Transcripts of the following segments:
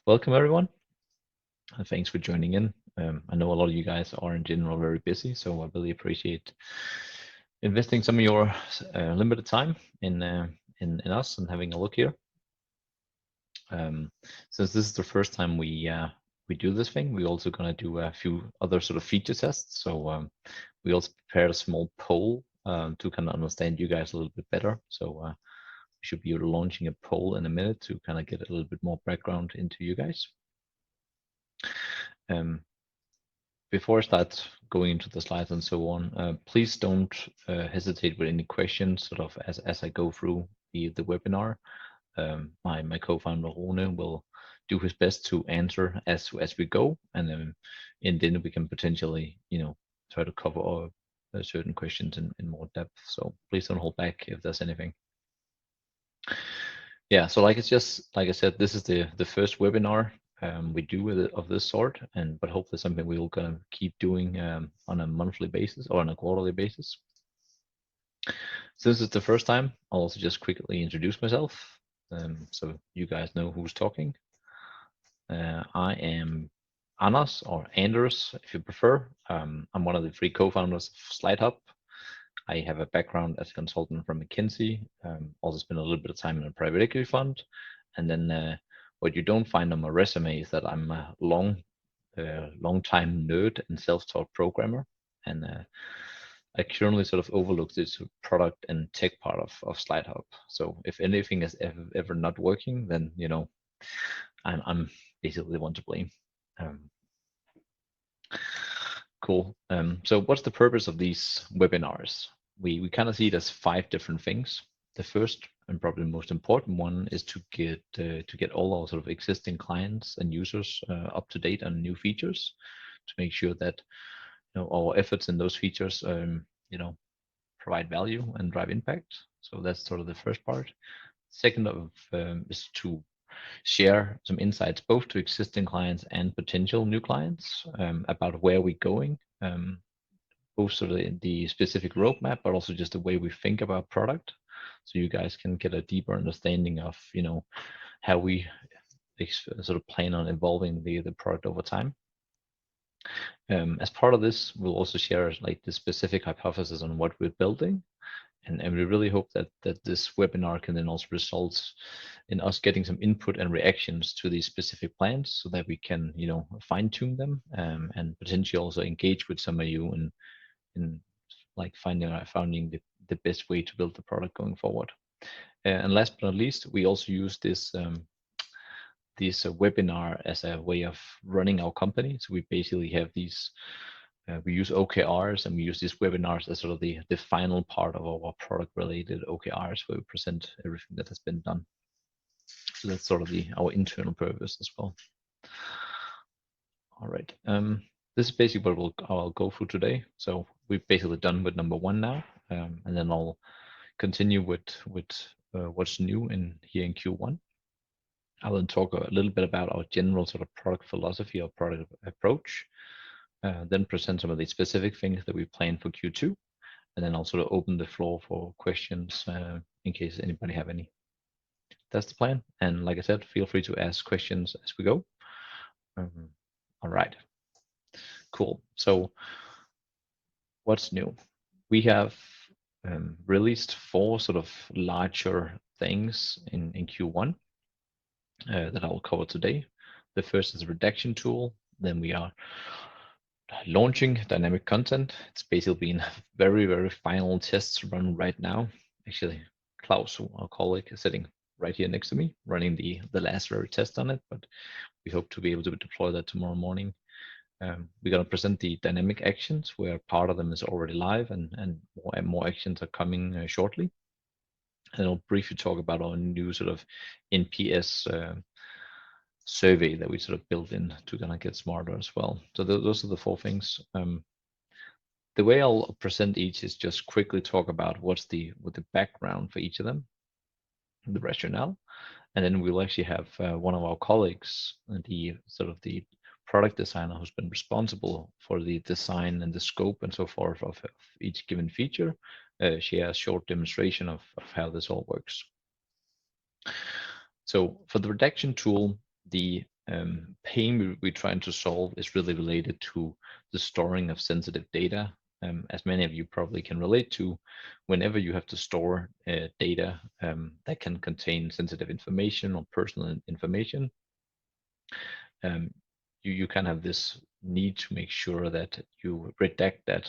Welcome everyone. Thanks for joining in. I know a lot of you guys are in general very busy, so I really appreciate investing some of your limited time in us and having a look here. Since this is the first time we do this thing, we're also gonna do a few other sort of feature tests. So we also prepared a small poll to kind of understand you guys a little bit better. So we should be launching a poll in a minute to kind of get a little bit more background into you guys. Before I start going into the slides and so on, please don't hesitate with any questions sort of as I go through the webinar. My co-founder Rune will do his best to answer as we go, and then we can potentially try to cover certain questions in more depth. So please don't hold back if there's anything. Yeah, so like I said, this is the first webinar we do of this sort, but hopefully something we will gonna keep doing on a monthly basis or on a quarterly basis. Since it's the first time, I'll also just quickly introduce myself, so you guys know who's talking. I am Anders, or Anders if you prefer. I'm one of the 3 co-founders of SlideHub. I have a background as a consultant from McKinsey, also spent a little bit of time in a private equity fund, and then what you don't find on my resume is that I'm a long time nerd and self-taught programmer, and I currently sort of overlook this product and tech part of SlideHub. So if anything is ever not working, then I'm basically the one to blame. Cool. So what's the purpose of these webinars? We kind of see it as 5 different things. The first and probably the most important one is to get all our sort of existing clients and users up to date on new features, to make sure that our efforts in those features provide value and drive impact. So that's sort of the first part. Second is to share some insights both to existing clients and potential new clients about where we're going, both sort of the specific roadmap, but also just the way we think about product, so you guys can get a deeper understanding of how we sort of plan on evolving the product over time. As part of this, we'll also share like the specific hypothesis on what we're building. And we really hope that this webinar can then also result in us getting some input and reactions to these specific plans, so that we can fine tune them and potentially also engage with some of you in like finding the best way to build the product going forward. And last but not least, we also use this webinar as a way of running our company. So we basically have these. We use OKRs, and we use these webinars as sort of the final part of our product-related OKRs, where we present everything that has been done. So that's sort of our internal purpose as well. All right. This is basically what I'll go through today. So we've basically done with number 1 now, and then I'll continue with what's new here in Q1. I will talk a little bit about our general sort of product philosophy or product approach. Then present some of the specific things that we plan for Q2, and then I'll sort of open the floor for questions in case anybody have any. That's the plan. And like I said, feel free to ask questions as we go. All right, cool. So what's new? We have released 4 sort of larger things in Q1 that I will cover today. The first is a redaction tool. Then we are launching dynamic content. It's basically been very final tests run right now. Actually, Klaus, our colleague, is sitting right here next to me, running the last very test on it, but we hope to be able to deploy that tomorrow morning. We're going to present the dynamic actions, where part of them is already live, and more actions are coming shortly. And I'll briefly talk about our new sort of NPS survey that we sort of built in to kind of get smarter as well. So those are the 4 things. The way I'll present each is just quickly talk about what the background for each of them, the rationale, and then we'll actually have one of our colleagues, the product designer who's been responsible for the design and the scope and so forth of each given feature, share a short demonstration of how this all works. So for the redaction tool, the pain we're trying to solve is really related to the storing of sensitive data. As many of you probably can relate to, whenever you have to store data that can contain sensitive information or personal information, you can have this need to make sure that you redact that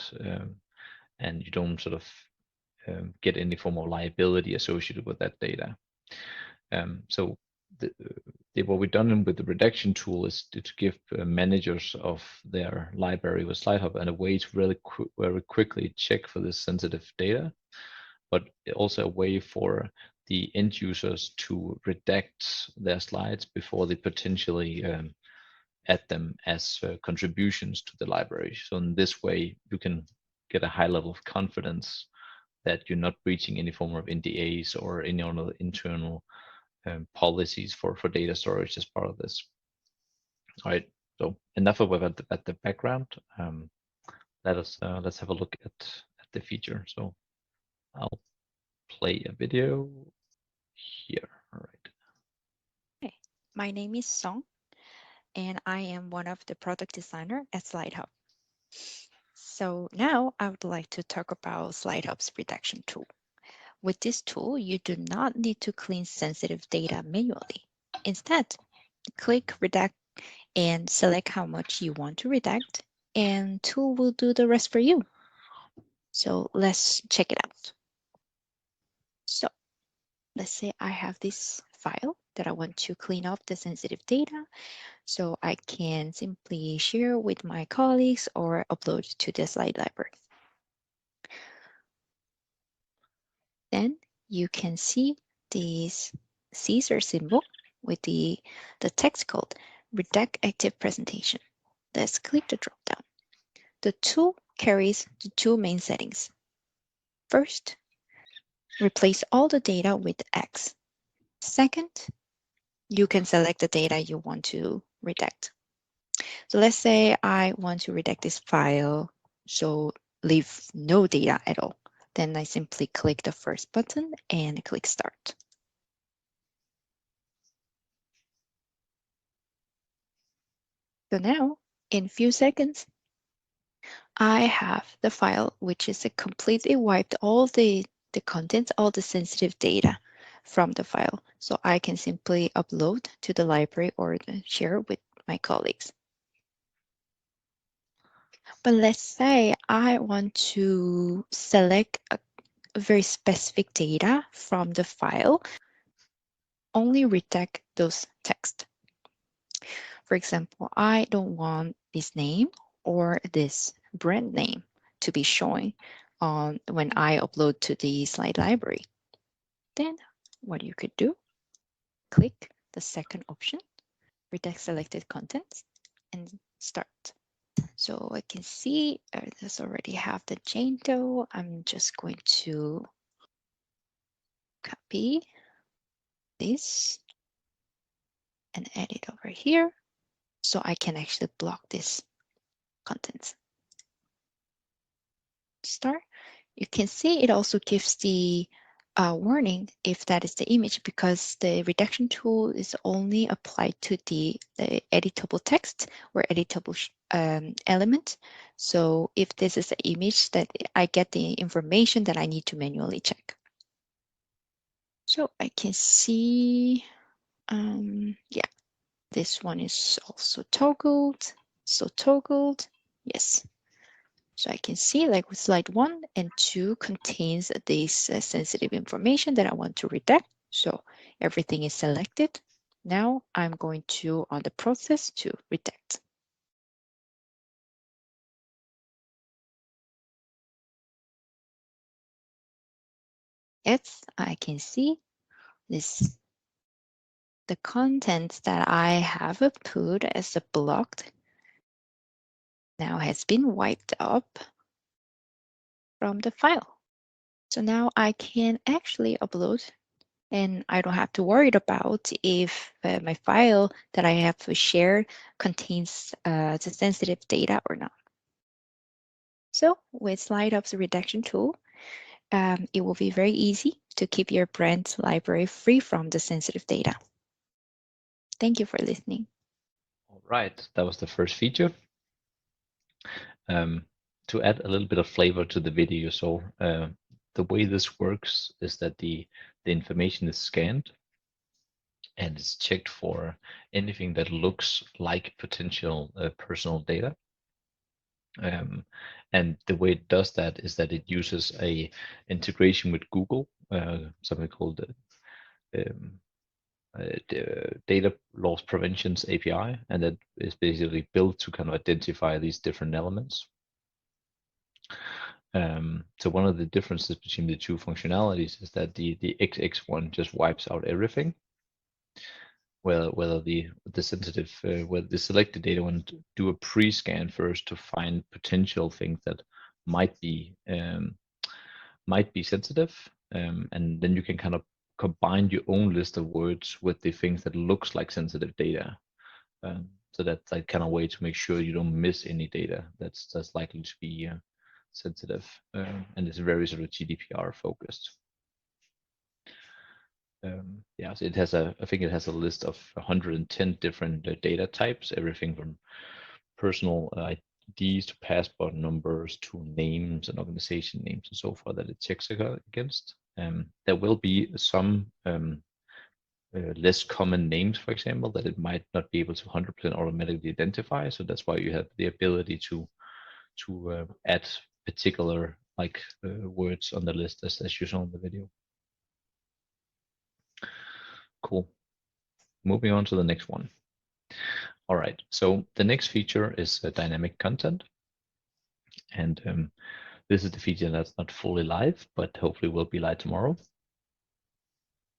and you don't sort of get any form of liability associated with that data. So what we've done with the redaction tool is to give managers of their library with SlideHub and a way to really very quickly check for this sensitive data, but also a way for the end users to redact their slides before they potentially add them as contributions to the library. So in this way, you can get a high level of confidence that you're not breaching any form of NDAs or any other internal policies for data storage as part of this. All right, so enough about the background. Let's have a look at the feature. So I'll play a video here. All right. Hey, my name is Song, and I am one of the product designer at SlideHub. So now I would like to talk about SlideHub's redaction tool. With this tool, you do not need to clean sensitive data manually. Instead, click Redact and select how much you want to redact, and tool will do the rest for you. So let's check it out. So let's say I have this file that I want to clean up the sensitive data. So I can simply share with my colleagues or upload to the slide library. Then you can see this Caesar symbol with the text called Redact Active Presentation. Let's click the drop down. The tool carries the two main settings. First, replace all the data with X. Second, you can select the data you want to redact. So let's say I want to redact this file, so leave no data at all. Then I simply click the first button and click Start. So now, in a few seconds, I have the file, which is completely wiped all the contents, all the sensitive data from the file. So I can simply upload to the library or share with my colleagues. But let's say I want to select a very specific data from the file, only redact those text. For example, I don't want this name or this brand name to be showing on when I upload to the slide library. Then what you could do, click the second option, redact selected contents, and start. So I can see this already have the Janto. I'm just going to copy this and add it over here so I can actually block this contents. Start. You can see it also gives the warning if that is the image, because the redaction tool is only applied to the editable text or editable element. So if this is an image, that I get the information that I need to manually check. So I can see, yeah, this one is also toggled. So toggled, yes. So I can see, like with slide 1 and 2 contains this sensitive information that I want to redact. So everything is selected. Now I'm going to on the process to redact. Yes, I can see this. The content that I have put as a blocked now has been wiped up from the file. So now I can actually upload, and I don't have to worry about if my file that I have shared contains the sensitive data or not. So with SlideHub's redaction tool, it will be very easy to keep your brand library free from the sensitive data. Thank you for listening. Right, that was the first feature. To add a little bit of flavor to the video, so the way this works is that the information is scanned and it's checked for anything that looks like potential personal data. And the way it does that is that it uses a integration with Google, something called um, Data Loss Preventions API, and that is basically built to kind of identify these different elements. So one of the differences between the two functionalities is that the XX one just wipes out everything, whether the sensitive, whether the selected data one do a pre-scan first to find potential things that might be sensitive, and then you can kind of combine your own list of words with the things that looks like sensitive data. So that's like kind of way to make sure you don't miss any data that's likely to be sensitive, and it's very sort of GDPR focused. Yeah, so it has I think it has a list of 110 different data types, everything from personal IDs to passport numbers to names and organization names and so forth that it checks against. There will be some less common names, for example, that it might not be able to 100% automatically identify. So that's why you have the ability to add particular words on the list as you saw in the video. Cool. Moving on to the next one. All right, so the next feature is dynamic content. And this is the feature that's not fully live, but hopefully will be live tomorrow.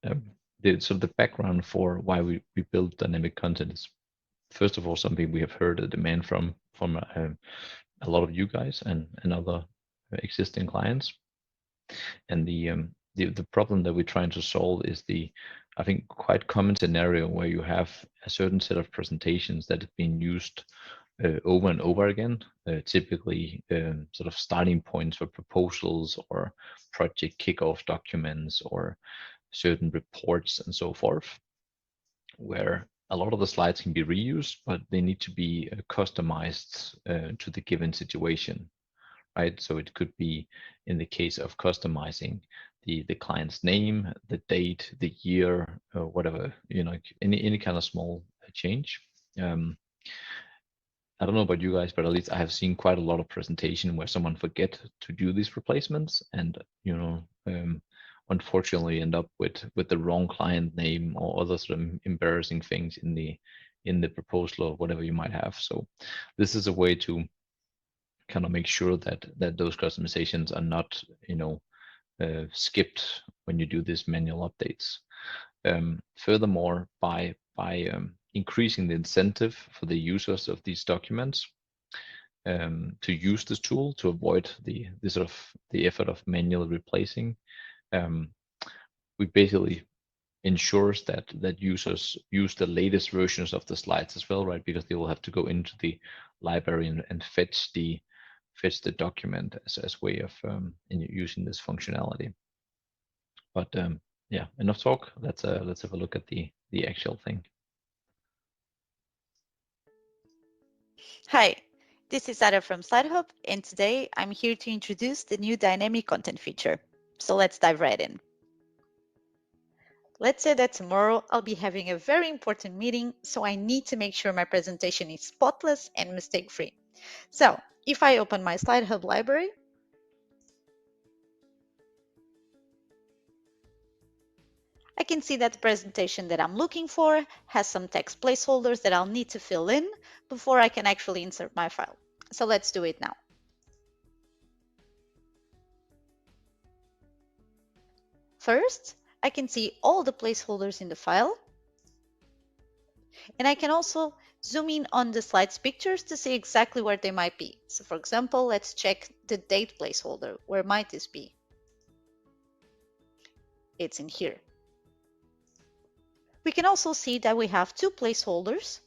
The background for why we build dynamic content is, first of all, something we have heard a demand from a lot of you guys and other existing clients. And the problem that we're trying to solve is I think, quite common scenario where you have a certain set of presentations that have been used over and over again, typically sort of starting points for proposals or project kickoff documents or certain reports and so forth, where a lot of the slides can be reused, but they need to be customized to the given situation, right? So it could be, in the case of customizing, the client's name, the date, the year, or whatever, any kind of small change. I don't know about you guys, but at least I have seen quite a lot of presentation where someone forget to do these replacements, and unfortunately end up with the wrong client name or other sort of embarrassing things in the proposal or whatever you might have. So this is a way to kind of make sure that those customizations are not skipped when you do these manual updates. Furthermore, by increasing the incentive for the users of these documents to use this tool to avoid the effort of manually replacing, we basically ensures that users use the latest versions of the slides as well, right? Because they will have to go into the library and fetch the document as way of using this functionality. But yeah, enough talk. Let's have a look at the actual thing. Hi, this is Ada from SlideHub, and today I'm here to introduce the new dynamic content feature. So let's dive right in. Let's say that tomorrow I'll be having a very important meeting, so I need to make sure my presentation is spotless and mistake-free. So if I open my SlideHub library, I can see that the presentation that I'm looking for has some text placeholders that I'll need to fill in before I can actually insert my file. So let's do it now. First, I can see all the placeholders in the file, and I can also zoom in on the slides pictures to see exactly where they might be. So for example, let's check the date placeholder. Where might this be? It's in here. We can also see that we have two placeholders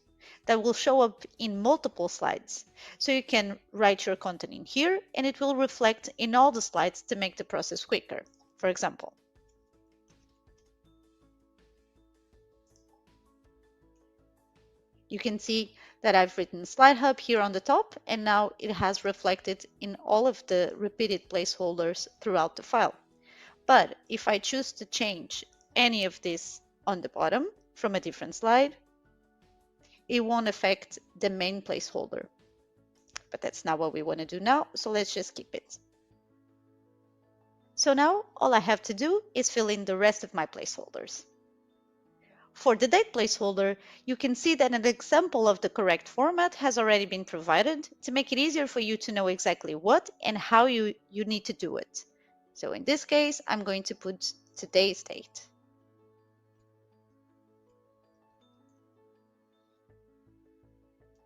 that will show up in multiple slides. So you can write your content in here and it will reflect in all the slides to make the process quicker. For example, you can see that I've written SlideHub here on the top, and now it has reflected in all of the repeated placeholders throughout the file. But if I choose to change any of this on the bottom from a different slide, it won't affect the main placeholder. But that's not what we want to do now, so let's just keep it. So now all I have to do is fill in the rest of my placeholders. For the date placeholder, you can see that an example of the correct format has already been provided to make it easier for you to know exactly what and how you need to do it. So in this case, I'm going to put today's date.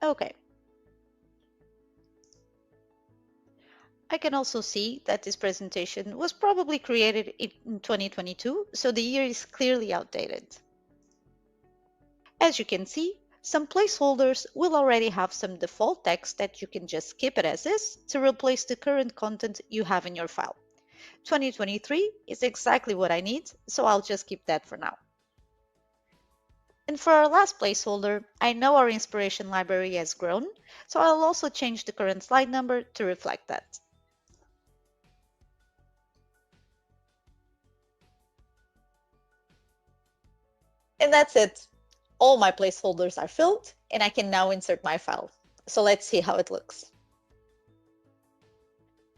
Okay. I can also see that this presentation was probably created in 2022, so the year is clearly outdated. As you can see, some placeholders will already have some default text that you can just skip it as is to replace the current content you have in your file. 2023 is exactly what I need, so I'll just keep that for now. And for our last placeholder, I know our inspiration library has grown, so I'll also change the current slide number to reflect that. And that's it. All my placeholders are filled, and I can now insert my file. So let's see how it looks.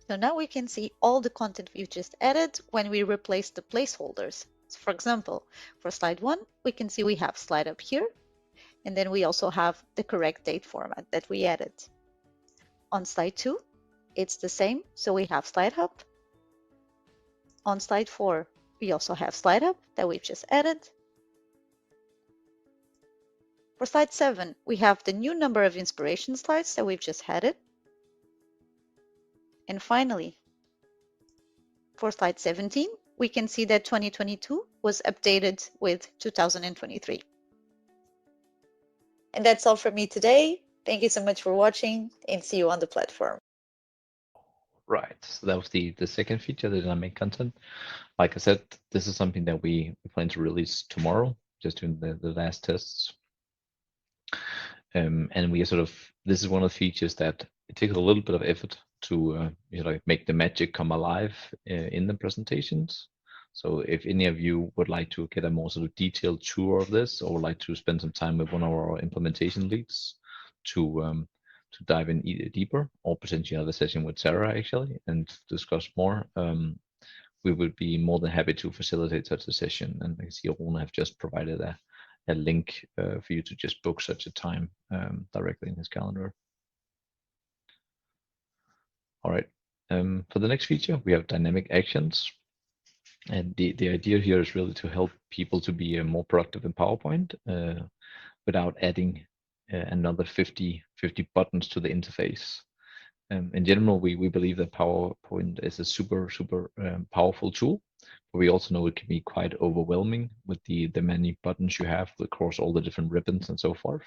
So now we can see all the content we've just added when we replace the placeholders. So for example, for slide 1, we can see we have SlideHub here, and then we also have the correct date format that we added. On slide 2, it's the same, so we have SlideHub. On slide 4, we also have SlideHub that we've just added. For slide 7, we have the new number of inspiration slides that we've just added. And finally, for slide 17, we can see that 2022 was updated with 2023. And that's all from me today. Thank you so much for watching, and see you on the platform. Right, so that was the second feature, the dynamic content. Like I said, this is something that we plan to release tomorrow, just doing the last tests. And we are sort of, this is one of the features that it takes a little bit of effort to make the magic come alive in the presentations. So if any of you would like to get a more sort of detailed tour of this, or would like to spend some time with one of our implementation leads to dive in deeper, or potentially have a session with Sarah actually and discuss more, we would be more than happy to facilitate such a session. And I see Rune have just provided a link for you to just book such a time directly in his calendar. All right, for the next feature, we have dynamic actions. And the idea here is really to help people to be more productive in PowerPoint without adding another 50 buttons to the interface. In general, we believe that PowerPoint is a super powerful tool, but we also know it can be quite overwhelming with the many buttons you have across all the different ribbons and so forth.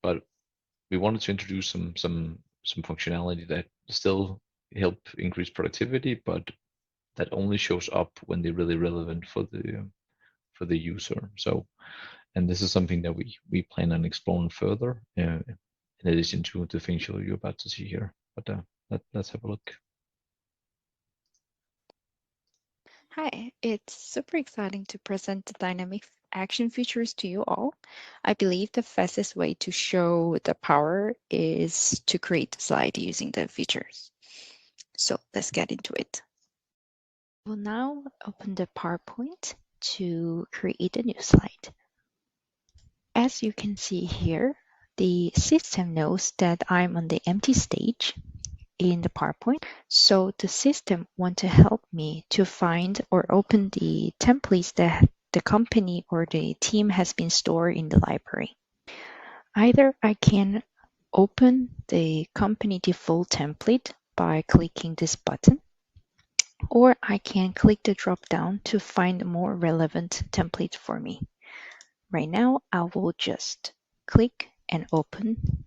But we wanted to introduce some functionality that still help increase productivity, but that only shows up when they're really relevant for the user. So, and this is something that we plan on exploring further in addition to the things you're about to see here. But let's have a look. Hi, it's super exciting to present the dynamic action features to you all. I believe the fastest way to show the power is to create a slide using the features. So let's get into it. We'll now open the PowerPoint to create a new slide. As you can see here, the system knows that I'm on the empty stage in the PowerPoint. So the system wants to help me to find or open the templates that the company or the team has been stored in the library. Either I can open the company default template by clicking this button, or I can click the drop down to find a more relevant template for me. Right now, I will just click and open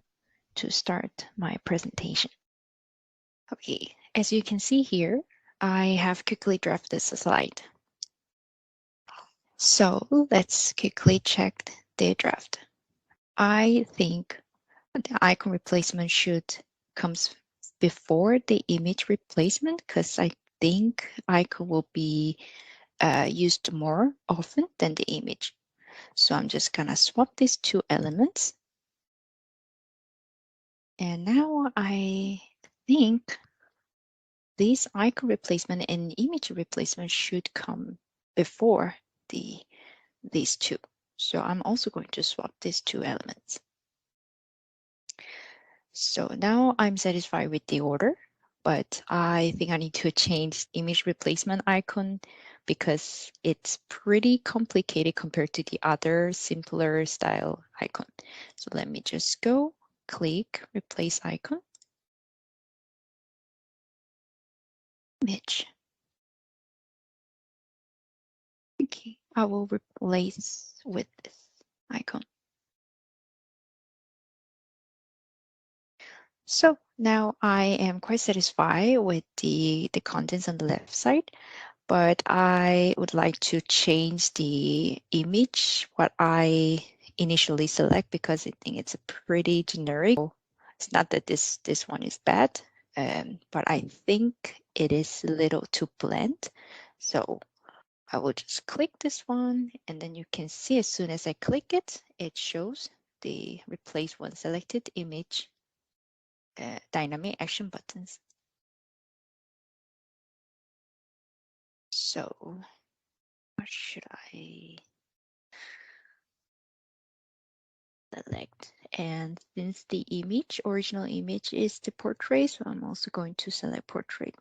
to start my presentation. Okay, as you can see here, I have quickly drafted this slide. So let's quickly check the draft. I think the icon replacement should comes before the image replacement, because I think icon will be used more often than the image. So I'm just gonna swap these two elements. And now I think this icon replacement and image replacement should come before these two. So I'm also going to swap these two elements. So now I'm satisfied with the order, but I think I need to change image replacement icon because it's pretty complicated compared to the other simpler style icon. So let me just go click replace icon, image. Okay, I will replace with this icon. So now I am quite satisfied with the contents on the left side, but I would like to change the image, what I initially select, because I think it's a pretty generic. It's not that this one is bad, but I think it is a little too bland. So I will just click this one, and then you can see as soon as I click it, it shows the replace one selected image dynamic action buttons. So what should I select? And since the original image is the portrait, so I'm also going to select portrait.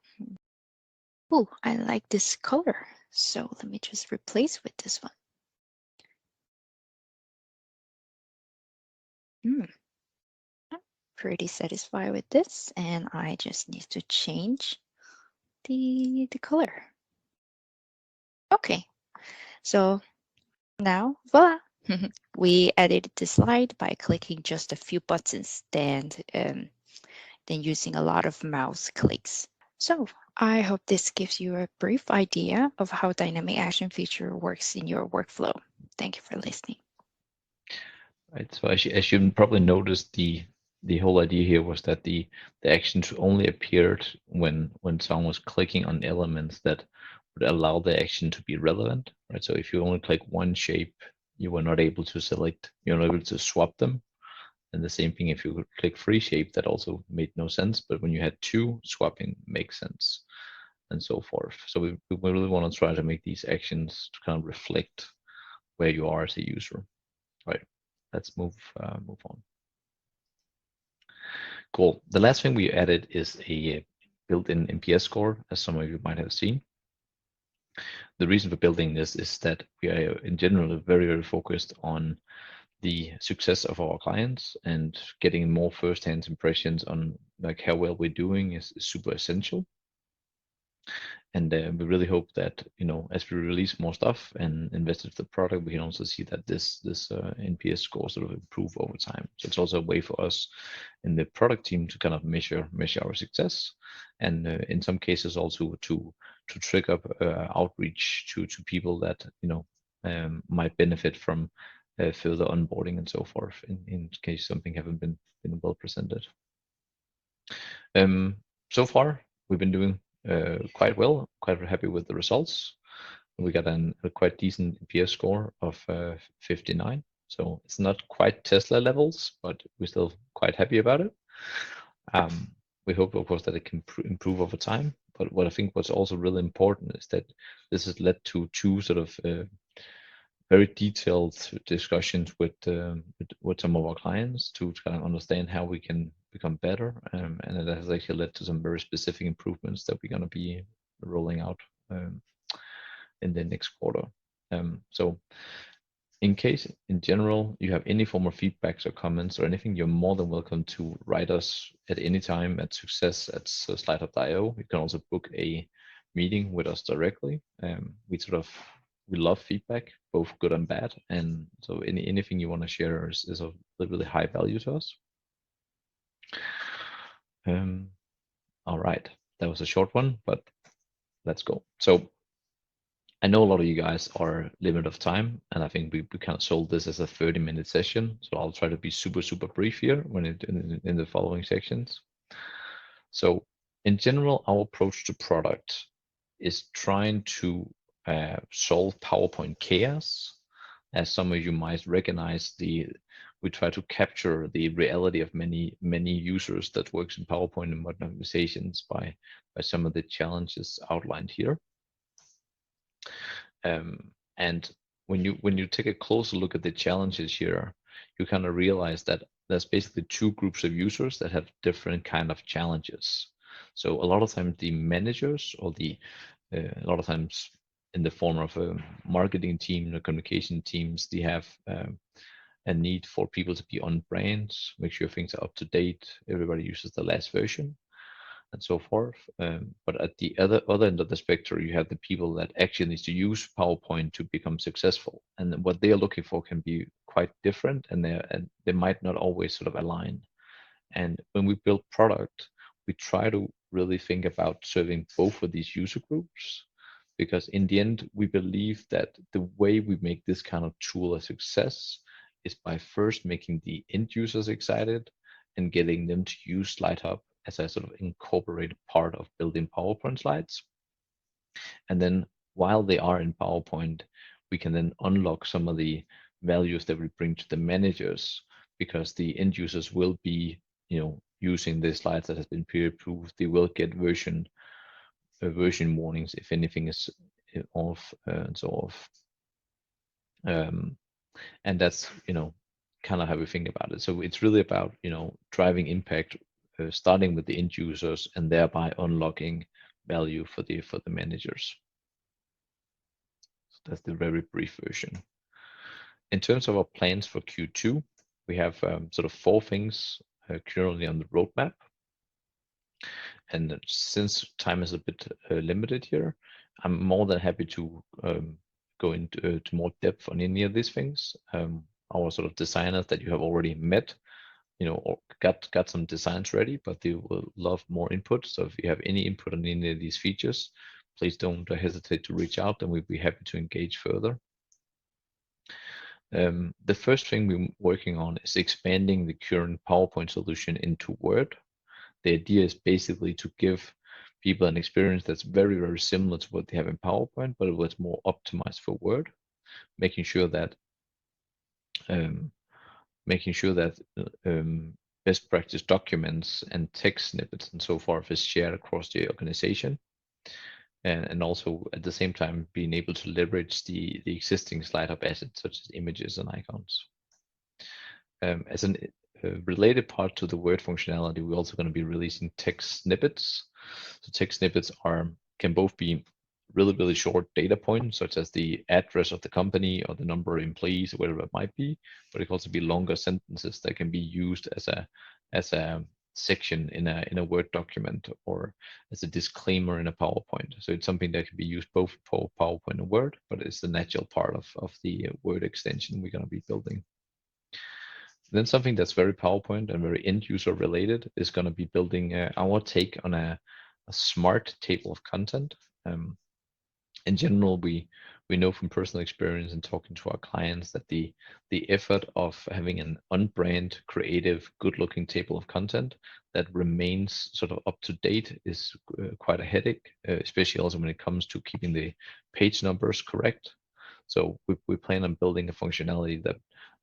Oh, I like this color. So let me just replace with this one. I'm pretty satisfied with this, and I just need to change the color. Okay, so now voila, we edited the slide by clicking just a few buttons than using a lot of mouse clicks. So I hope this gives you a brief idea of how dynamic action feature works in your workflow. Thank you for listening. Right. So as you probably noticed, the whole idea here was that the actions only appeared when someone was clicking on elements that would allow the action to be relevant. Right. So if you only click one shape, you were not able to select. You're not able to swap them. And the same thing if you click free shape, that also made no sense. But when you had two, swapping makes sense, and so forth. So we really want to try to make these actions to kind of reflect where you are as a user. Right. Let's move on. Cool. The last thing we added is a built-in NPS score, as some of you might have seen. The reason for building this is that we are in general very, very focused on the success of our clients, and getting more first-hand impressions on like how well we're doing is super essential. And we really hope that, you know, as we release more stuff and invest into the product, we can also see that this NPS score sort of improve over time. So it's also a way for us in the product team to kind of measure our success, and in some cases also to trigger up outreach to people that, you know, might benefit from further onboarding and so forth in case something haven't been well presented. So far we've been doing quite well, quite happy with the results. We got a quite decent NPS score of 59. So it's not quite Tesla levels, but we're still quite happy about it. We hope, of course, that it can improve over time. But what I think what's also really important is that this has led to two sort of very detailed discussions with some of our clients to kind of understand how we can become better, and it has actually led to some very specific improvements that we're going to be rolling out in the next quarter. So in case in general you have any form of feedbacks or comments or anything, you're more than welcome to write us at any time at success@slidehub.io. You can also book a meeting with us directly. We love feedback, both good and bad, and so anything you want to share is of really high value to us. All right, that was a short one, but let's go. So I know a lot of you guys are limit of time, and I think we kind of sold this as a 30-minute session. So I'll try to be super brief here when in the following sections. So in general, our approach to product is trying to solve PowerPoint chaos. As some of you might recognize, we try to capture the reality of many users that works in PowerPoint and modern organizations by some of the challenges outlined here. And when you take a closer look at the challenges here, you kind of realize that there's basically two groups of users that have different kind of challenges. So a lot of times the managers or a lot of times in the form of a marketing team or communication teams, they have a need for people to be on brand, make sure things are up to date, everybody uses the last version, and so forth. But at the other end of the spectrum, you have the people that actually needs to use PowerPoint to become successful, and what they are looking for can be quite different, and they might not always sort of align. And when we build product, we try to really think about serving both of these user groups, because in the end, we believe that the way we make this kind of tool a success is by first making the end users excited and getting them to use SlideHub as a sort of incorporated part of building PowerPoint slides. And then while they are in PowerPoint, we can then unlock some of the values that we bring to the managers, because the end users will be, using the slides that has been peer approved. They will get version warnings if anything is off and so off. And that's kind of how we think about it. So it's really about driving impact, starting with the end users and thereby unlocking value for the managers. So that's the very brief version. In terms of our plans for Q2, we have sort of 4 things currently on the roadmap. And since time is a bit limited here, I'm more than happy to go into more depth on any of these things. Our sort of designers that you have already met, or got some designs ready, but they will love more input. So if you have any input on any of these features, please don't hesitate to reach out, and we'd be happy to engage further. The first thing we're working on is expanding the current PowerPoint solution into Word. The idea is basically to give people an experience that's very similar to what they have in PowerPoint, but it was more optimized for Word, making sure that best practice documents and text snippets and so forth is shared across the organization, and also at the same time being able to leverage the existing SlideHub assets such as images and icons. As a related part to the Word functionality, we're also going to be releasing text snippets. So text snippets can both be really short data points, such as the address of the company or the number of employees or whatever it might be, but it can also be longer sentences that can be used as a section in a Word document or as a disclaimer in a PowerPoint. So it's something that can be used both for PowerPoint and Word, but it's the natural part of the Word extension we're going to be building. Then something that's very PowerPoint and very end user related is going to be building our take on a smart table of content. In general, we know from personal experience and talking to our clients that the effort of having an on-brand, creative, good-looking table of content that remains sort of up to date is quite a headache, especially also when it comes to keeping the page numbers correct. So we plan on building a functionality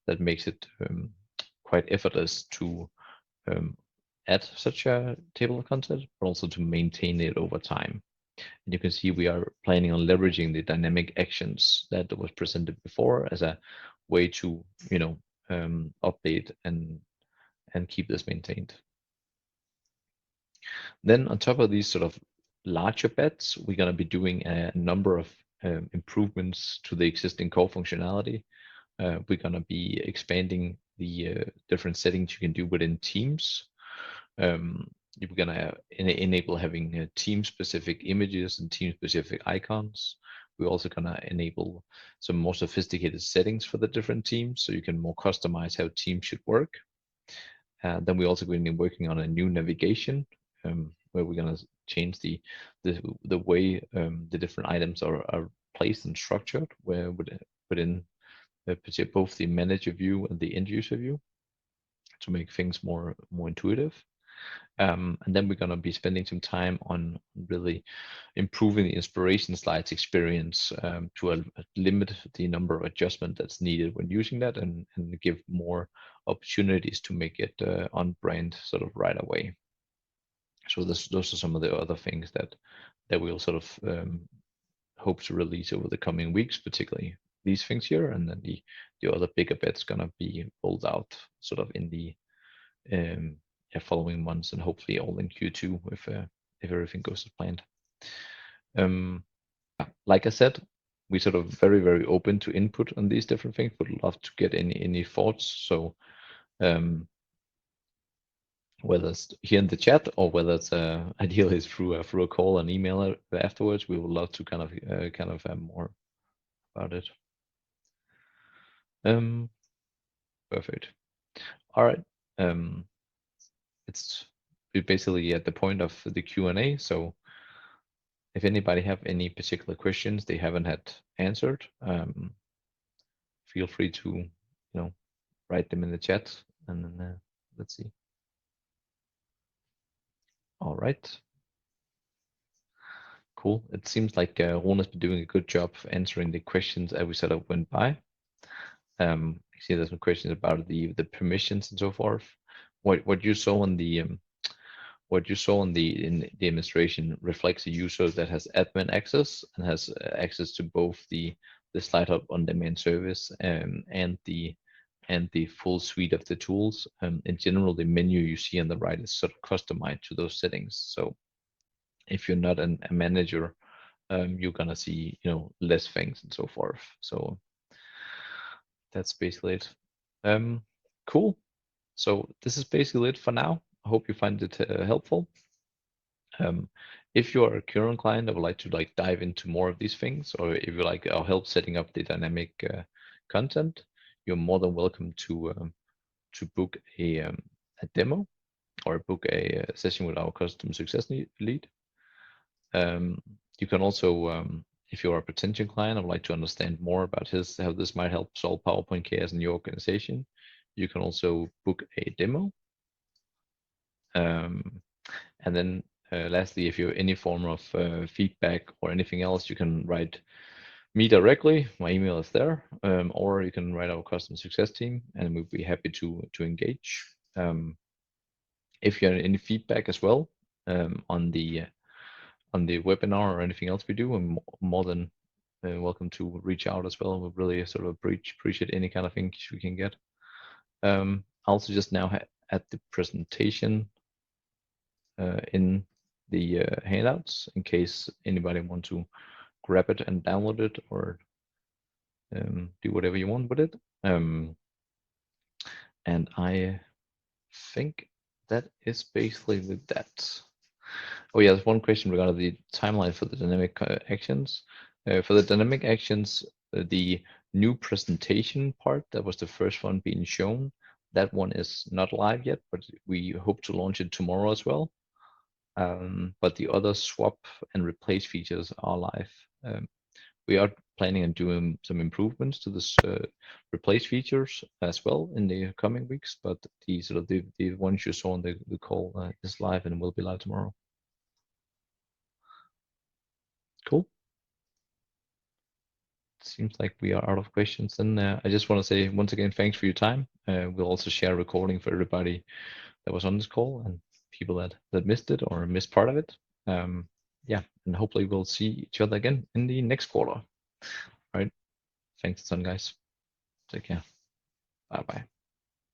that makes it quite effortless to add such a table of content, but also to maintain it over time. And you can see we are planning on leveraging the dynamic actions that was presented before as a way to, update and keep this maintained. Then on top of these sort of larger bets, we're going to be doing a number of improvements to the existing core functionality. We're going to be expanding the different settings you can do within Teams. You're going to enable having team-specific images and team-specific icons. We're also going to enable some more sophisticated settings for the different teams, so you can more customize how teams should work. Then we're also going to be working on a new navigation, where we're going to change the way the different items are placed and structured within both the manager view and the end user view to make things more intuitive. And then we're going to be spending some time on really improving the inspiration slides experience to limit the number of adjustment that's needed when using that, and give more opportunities to make it on brand sort of right away. So those are some of the other things that we'll sort of hope to release over the coming weeks, particularly these things here, and then the other bigger bets gonna be rolled out sort of in the following months, and hopefully all in Q2 if everything goes as planned. Like I said, we sort of very open to input on these different things. Would love to get any thoughts. So whether it's here in the chat or whether it's ideally it's through a call and email afterwards, we would love to kind of have more about it. Perfect. All right. We're basically at the point of the Q&A. So if anybody have any particular questions they haven't had answered, feel free to write them in the chat, and then let's see. All right. Cool. It seems like Rune has been doing a good job of answering the questions as we sort of went by. I see there's some questions about the permissions and so forth. What you saw on the in the demonstration reflects a user that has admin access and has access to both the SlideHub on-demand service and the full suite of the tools. In general, the menu you see on the right is sort of customized to those settings. So if you're not a manager, you're gonna see less things and so forth. So that's basically it. Cool. So this is basically it for now. I hope you find it helpful. If you are a current client that would like to dive into more of these things, or if you like our help setting up the dynamic content, you're more than welcome to book a demo or book a session with our customer success lead. You can also, if you're a potential client and would like to understand more about how this might help solve PowerPoint chaos in your organization, you can also book a demo. And then lastly, if you have any form of feedback or anything else, you can write me directly. My email is there, or you can write our customer success team, and we'll be happy to engage. If you have any feedback as well on the webinar or anything else we do, I'm more than welcome to reach out as well. We really sort of appreciate any kind of thing we can get. I also just now add the presentation in the handouts in case anybody want to grab it and download it, or do whatever you want with it. And I think that is basically with that. Oh yeah, there's one question regarding the timeline for the dynamic actions. For the dynamic actions, the new presentation part, that was the first one being shown. That one is not live yet, but we hope to launch it tomorrow as well. But the other swap and replace features are live. We are planning on doing some improvements to this replace features as well in the coming weeks, but the ones you saw on the call is live and will be live tomorrow. Cool. Seems like we are out of questions, and I just want to say once again, thanks for your time. We'll also share a recording for everybody that was on this call and people that missed it or missed part of it. Yeah, and hopefully we'll see each other again in the next quarter. All right. Thanks a ton, guys. Take care. Bye-bye.